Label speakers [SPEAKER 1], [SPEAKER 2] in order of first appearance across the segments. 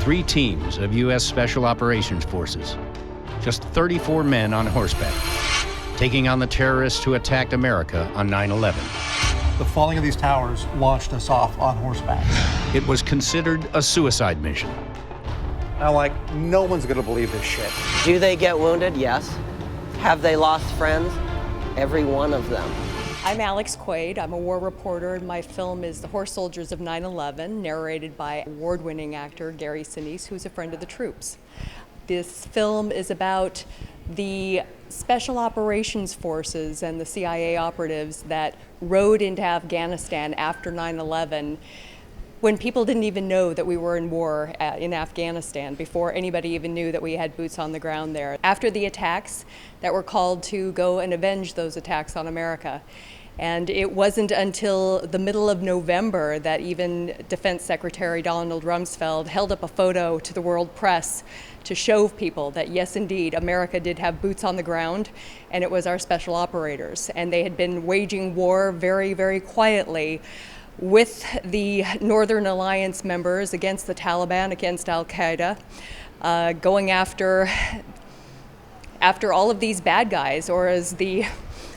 [SPEAKER 1] 3 teams of U.S. Special Operations Forces, just 34 men on horseback, taking on the terrorists who attacked America on 9/11.
[SPEAKER 2] The falling of these towers launched us off on horseback.
[SPEAKER 1] It was considered a suicide mission.
[SPEAKER 2] I'm like, no one's gonna believe this shit.
[SPEAKER 3] Do they get wounded? Yes. Have they lost friends? Every one of them.
[SPEAKER 4] I'm Alex Quade. I'm a war reporter, and my film is The Horse Soldiers of 9/11, narrated by award-winning actor Gary Sinise, who's a friend of the troops. This film is about the Special Operations Forces and the CIA operatives that rode into Afghanistan after 9/11 when people didn't even know that we were in war in Afghanistan, before anybody even knew that we had boots on the ground there. After the attacks that were called to go and avenge those attacks on America. And it wasn't until the middle of November that even Defense Secretary Donald Rumsfeld held up a photo to the world press to show people that yes, indeed, America did have boots on the ground, and it was our special operators. And they had been waging war very, very quietly with the Northern Alliance members against the Taliban, against Al-Qaeda, going after all of these bad guys, or as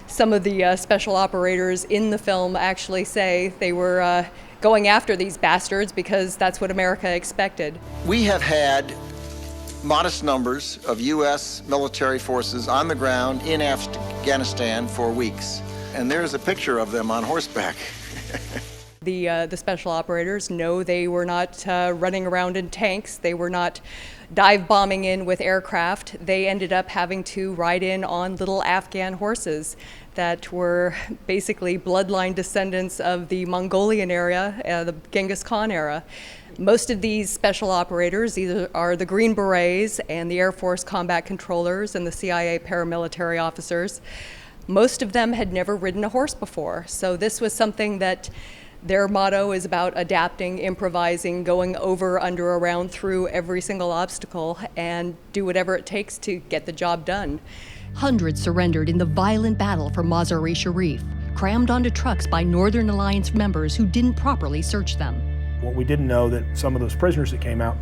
[SPEAKER 4] some of the special operators in the film actually say, they were going after these bastards because that's what America expected.
[SPEAKER 5] We have had modest numbers of U.S. military forces on the ground in Afghanistan for weeks, and there's a picture of them on horseback.
[SPEAKER 4] The special operators know they were not running around in tanks. They were not dive bombing in with aircraft. They ended up having to ride in on little Afghan horses that were basically bloodline descendants of the Mongolian era, the Genghis Khan era. Most of these special operators either are the Green Berets and the Air Force combat controllers and the CIA paramilitary officers. Most of them had never ridden a horse before, so this was something that their motto is about adapting, improvising, going over, under, around, through every single obstacle, and do whatever it takes to get the job done.
[SPEAKER 6] Hundreds surrendered in the violent battle for Mazar-e-Sharif, crammed onto trucks by Northern Alliance members who didn't properly search them.
[SPEAKER 7] What we didn't know that some of those prisoners that came out,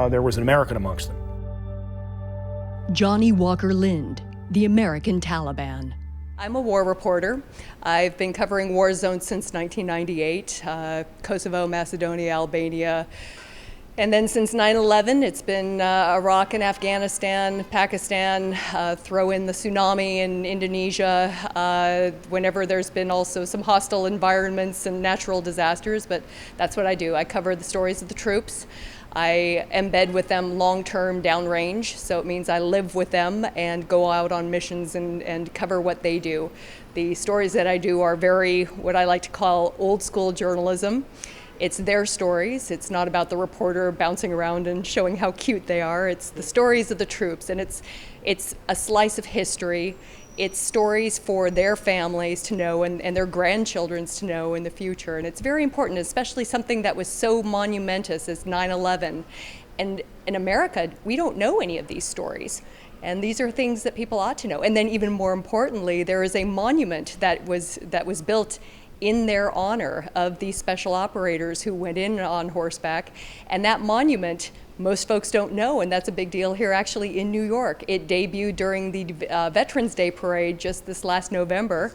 [SPEAKER 7] there was an American amongst them.
[SPEAKER 6] Johnny Walker Lind, the American Taliban.
[SPEAKER 4] I'm a war reporter. I've been covering war zones since 1998, Kosovo, Macedonia, Albania. And then since 9/11, it's been Iraq and Afghanistan, Pakistan, throw in the tsunami in Indonesia, whenever there's been also some hostile environments and natural disasters, but that's what I do. I cover the stories of the troops. I embed with them long-term downrange, so it means I live with them and go out on missions and cover what they do. The stories that I do are very, what I like to call old school journalism. It's their stories. It's not about the reporter bouncing around and showing how cute they are. It's the stories of the troops, and it's a slice of history. It's stories for their families to know and their grandchildren's to know in the future. And it's very important, especially something that was so monumentous as 9/11. And in America, we don't know any of these stories. And these are things that people ought to know. And then even more importantly, there is a monument that was built in their honor of these special operators who went in on horseback. And that monument, most folks don't know, and that's a big deal here actually in New York. It debuted during the Veterans Day Parade just this last November.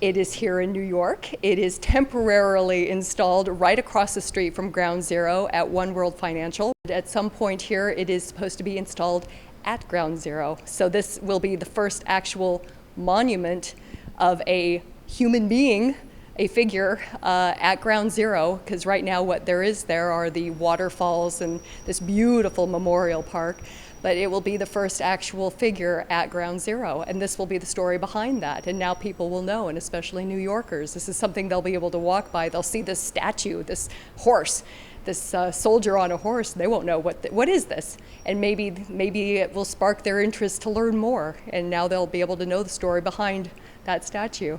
[SPEAKER 4] It is here in New York. It is temporarily installed right across the street from Ground Zero at One World Financial. At some point here, it is supposed to be installed at Ground Zero. So this will be the first actual monument of a human being, a figure at Ground Zero, because right now what there are the waterfalls and this beautiful memorial park, but it will be the first actual figure at Ground Zero, and this will be the story behind that, and now people will know, and especially New Yorkers. This is something they'll be able to walk by. They'll see this statue, this horse, this soldier on a horse. They won't know what is this, and maybe it will spark their interest to learn more, and now they'll be able to know the story behind that statue.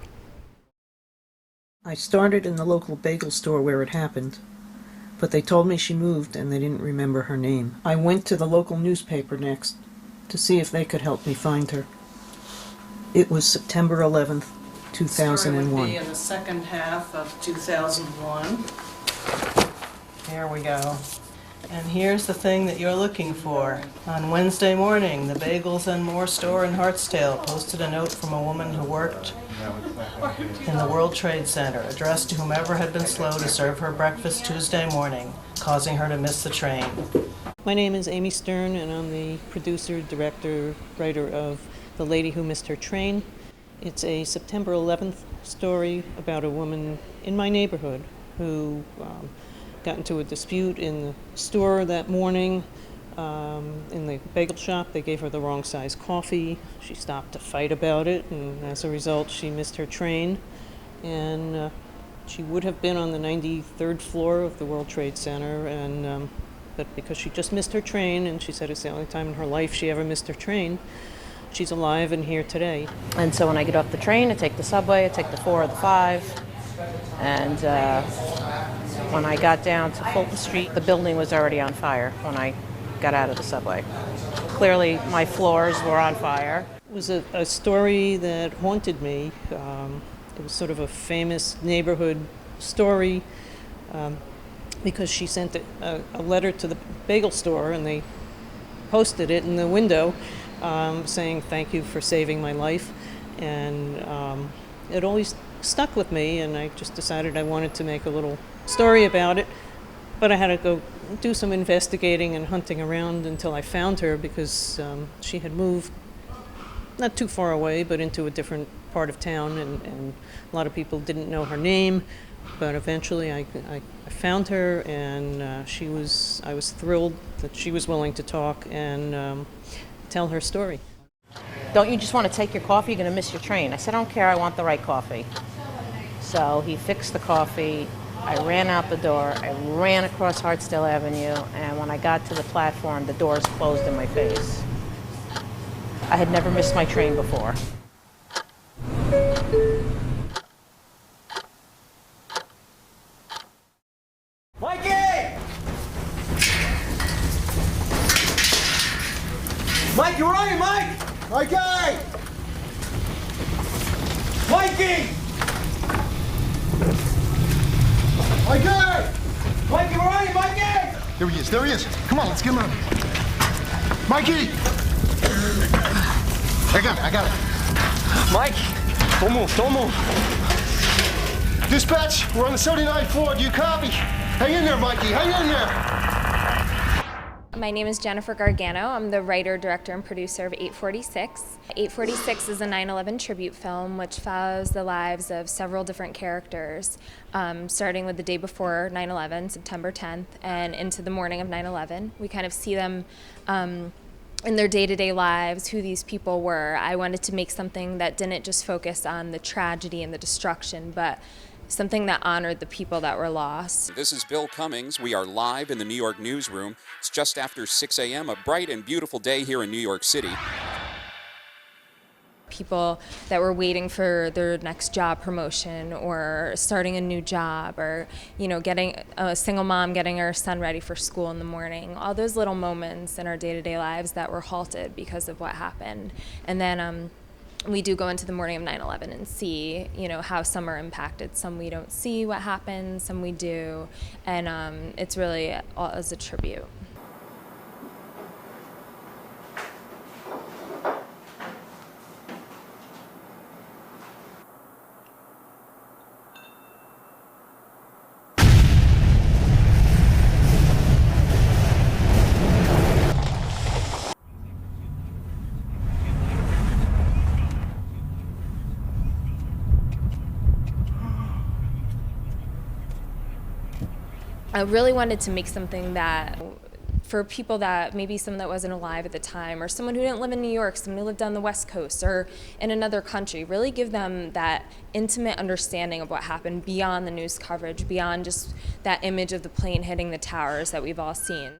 [SPEAKER 8] I started in the local bagel store where it happened, but they told me she moved and they didn't remember her name. I went to the local newspaper next to see if they could help me find her. It was September 11th, 2001.
[SPEAKER 9] The story would be in the second half of 2001. Here we go. And here's the thing that you're looking for. On Wednesday morning, the Bagels and More store in Hartsdale posted a note from a woman who worked in the World Trade Center, addressed to whomever had been slow to serve her breakfast Tuesday morning, causing her to miss the train. My name is Amy Stern, and I'm the producer, director, writer of The Lady Who Missed Her Train. It's a September 11th story about a woman in my neighborhood who got into a dispute in the store that morning. In the bagel shop, they gave her the wrong size coffee. She stopped to fight about it, and as a result, she missed her train. And she would have been on the 93rd floor of the World Trade Center, and but because she just missed her train, and she said it's the only time in her life she ever missed her train, she's alive and here today.
[SPEAKER 10] And so when I get off the train, I take the subway, I take the 4 or the 5, and when I got down to Fulton Street, the building was already on fire when I got out of the subway. Clearly, my floors were on fire.
[SPEAKER 9] It was a story that haunted me. It was sort of a famous neighborhood story because she sent a letter to the bagel store, and they posted it in the window saying, "Thank you for saving my life." And it always stuck with me, and I just decided I wanted to make a little story about it. But I had to go do some investigating and hunting around until I found her, because she had moved not too far away, but into a different part of town, and a lot of people didn't know her name. But eventually I found her, and I was thrilled that she was willing to talk and tell her story.
[SPEAKER 10] Don't you just want to take your coffee? You're going to miss your train. I said, I don't care, I want the right coffee. So he fixed the coffee. I ran out the door. I ran across Hartsdale Avenue, and when I got to the platform, the doors closed in my face. I had never missed my train before.
[SPEAKER 11] Mikey! Mike, where are you, Mike? Mikey! Mikey! Mikey! Mikey, where are you, Mikey?
[SPEAKER 12] There he is, there he is. Come on, let's get him out. Mikey! I got it.
[SPEAKER 11] Mike, don't move, don't move.
[SPEAKER 12] Dispatch, we're on the 79th floor. Do you copy? Hang in there, Mikey, hang in there.
[SPEAKER 13] My name is Jennifer Gargano. I'm the writer, director, and producer of 846. 846 is a 9/11 tribute film which follows the lives of several different characters, starting with the day before 9/11, September 10th, and into the morning of 9/11. We kind of see them in their day-to-day lives, who these people were. I wanted to make something that didn't just focus on the tragedy and the destruction, but something that honored the people that were lost.
[SPEAKER 14] This is Bill Cummings. We are live in the New York newsroom. It's just after 6 a.m., a bright and beautiful day here in New York City.
[SPEAKER 13] People that were waiting for their next job promotion, or starting a new job, or getting a single mom getting her son ready for school in the morning. All those little moments in our day-to-day lives that were halted because of what happened. And then we do go into the morning of 9/11 and see, how some are impacted. Some we don't see what happened, some we do, and it's really all as a tribute. I really wanted to make something that, for people that maybe someone that wasn't alive at the time, or someone who didn't live in New York, someone who lived on the West Coast or in another country, really give them that intimate understanding of what happened beyond the news coverage, beyond just that image of the plane hitting the towers that we've all seen.